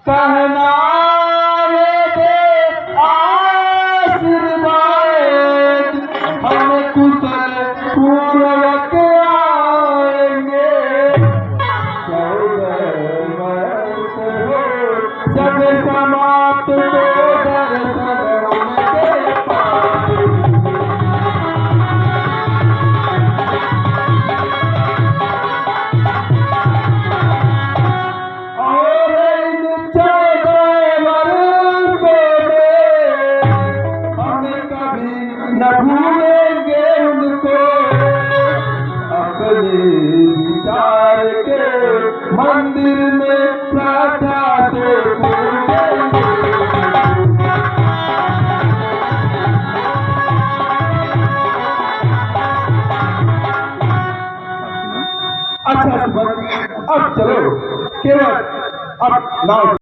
कहना ये दे आशीर्वाद हम कुशल पूर्वक आएंगे। 14 वर्ष हो जब समाप्त तो दर्शन उनके पाएंगे। और इन 14 वर्षों में हम कभी न भूलेंगे उनको, अपने विचार के मंदिर में श्रद्धा से पूजेंगे। अच्छा सुमन, अब चलो केवल अब नाव